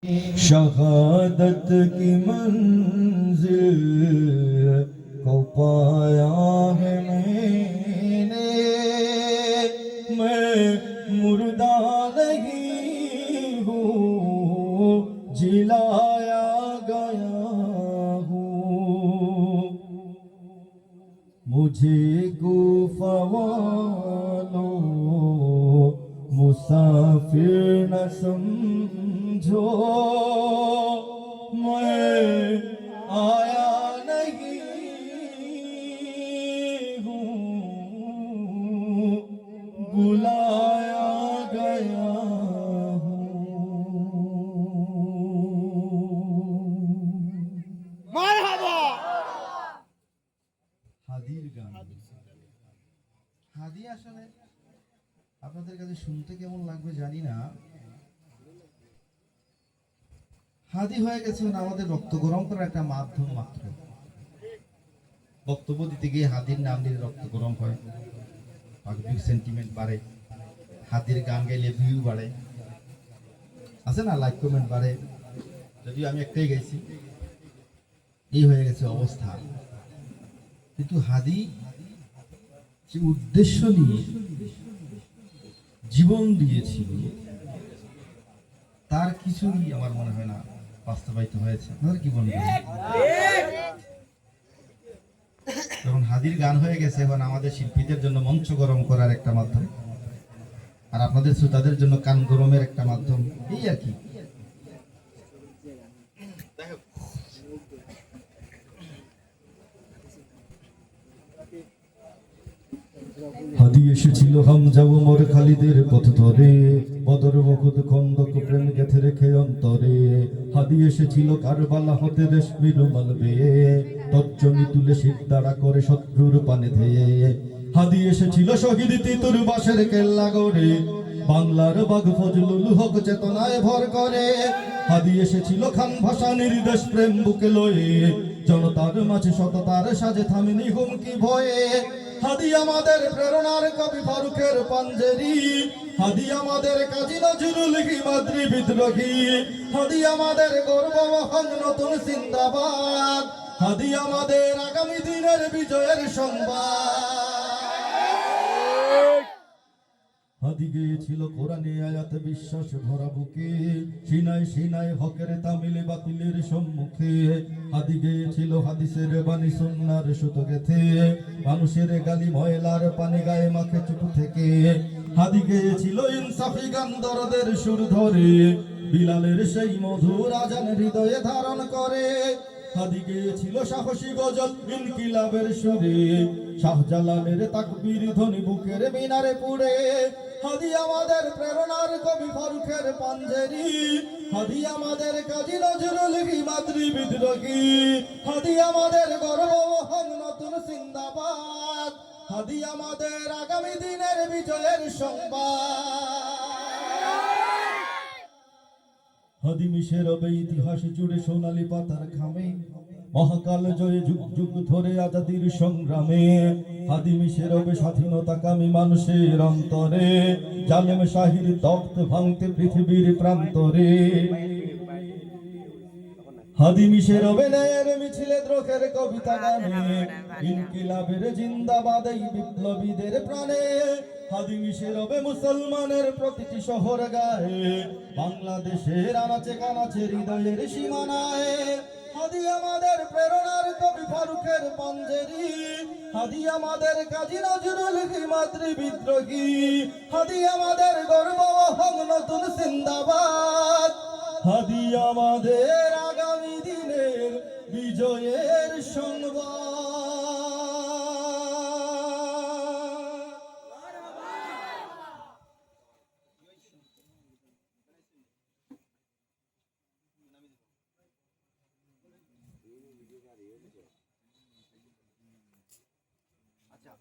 शहादत की मंजिल को पाया है मैंने, मैं मुर्दा नहीं हूँ, जिलाया गया हूँ। मुझे गुफा वालों मुसाफिर न समझो, मैं आया नहीं हूँ, बुलाया गया हूँ। মারহাবা। হাদির গান। হাদি আসলে আপনাদের কাছে শুনতে কেমন লাগবে জানি না। হাদি হয়ে গেছে আমাদের রক্ত গরম করার একটা মাধ্যম মাত্র। বক্তব্য দিতে গিয়ে হাদির নাম নিয়ে রক্ত গরম হয়, পাবলিক সেন্টিমেন্ট বাড়ে, হাদির গান গাইলে ভিউ বাড়ে, আছে না, লাইক কমেন্ট বাড়ে। যদিও আমি একটাই গাইছি, এই হয়ে গেছে অবস্থা। কিন্তু হাদি যে উদ্দেশ্য নিয়ে জীবন দিয়েছিল তার কিছুই আমার মনে হয় না বাস্তবায়িত হয়েছে। আপনারা কি বলবেন? যখন হাদির গান হয়ে গেছে, এখন আমাদের শিল্পীদের জন্য মঞ্চ গরম করার একটা মাধ্যম, আর আপনাদের শ্রোতাদের জন্য কান গরমের একটা মাধ্যম, এই আর কি। হাদি এসেছিল হামজা ওমর খালিদের পথ ধরে, বদর উহুদ খন্দক প্রেম গেথে রেখে অন্তরে। হাদি এসেছিল কারবালা হতে রেশমি রুমাল বেয়ে, তর্জনী তুলে সিদ্ধারা করে শত্রুর পানে ধেয়ে। হাদি এসেছিল শহীদ তিতুর বাসের কেল্লা গড়ে, বাংলার বাঘ ফজলুল হক চেতনায় ভর করে। হাদি এসেছিল খান ভাষা নির্দেশ প্রেম বুকে লয়ে, জনতার মাঝে সততার সাজে থামেনি হুমকি ভয়ে। হাদি আমাদের প্রেরণার কবি ফারুকের পাঞ্জেরি, হাদি আমাদের কাজী নজরুল হিমাদ্রি বিদ্রোহী। হাদি আমাদের গর্ব মহান নতুন জিন্দাবাদ, হাদি আমাদের আগামী দিনের বিজয়ের সংবাদ। হাদি গেয়েছিল কোরআনে আয়াত বিশ্বাস ভরা বুকে, সিনায় সিনায় হকের তামিল বাতিলের সম্মুখে। হাদি গেয়েছিল হাদিসের বাণী সুন্নাহর সুতো গেথে, মানুষের গালি ময়লার পানি গায়ে মাখে চুপ থেকে। হাদি গেয়েছিল ইনসাফি গান দরদের সুর ধরে, বিলালের সেই মধুর আজান হৃদয়ে ধারণ করে। হাদি গেয়েছিল সাহসী গজল ইনকিলাবের সুরে, শাহজালালের তাকবীর ধ্বনি বুকের মিনারে পুড়ে। হাদি আমাদের প্রেরণার কবি ফারুকের পাঞ্জেরি, হাদি আমাদের কাজী নজরুল হিমাদ্রি বিদ্রোহী। হাদি আমাদের গর্ব মহান নতুন জিন্দাবাদ, হাদি আমাদের আগামী দিনের বিজয়ের সংবাদ। হাদি মিশে রবে ইতিহাস জুড়ে সোনালী পাতার খামে, মহাকাল জয়ে যুগ যুগ ধরে আজাদির সংগ্রামে। হাদি মিশে রবে স্বাধীনতাকামী মানুষের অন্তরে, জালেম শাহির তখ্ত ভাঙতে পৃথিবীর প্রান্তরে। হাদি মিশে রবে ন্যায়ের মিছিলে দ্রোহের কবিতা গানে, ইনকিলাবের জিন্দাবাদ এই বিপ্লবীদের প্রাণে। হাদি মিশে রবে মুসলমানের প্রতিটি শহর গায়ে, বাংলাদেশের আনাচে কানাচে হৃদয়ের সীমানায়। হাদি আমাদের প্রেরণার কবি ফারুকের পাঞ্জেরি, হাদি আমাদের কাজী নজরুল হিমাদ্রি বিদ্রোহী। হাদি আমাদের গর্ব মহান নতুন জিন্দাবাদ, হাদি আমাদের আগামী দিনের বিজয়ের সংবাদ। আচ্ছা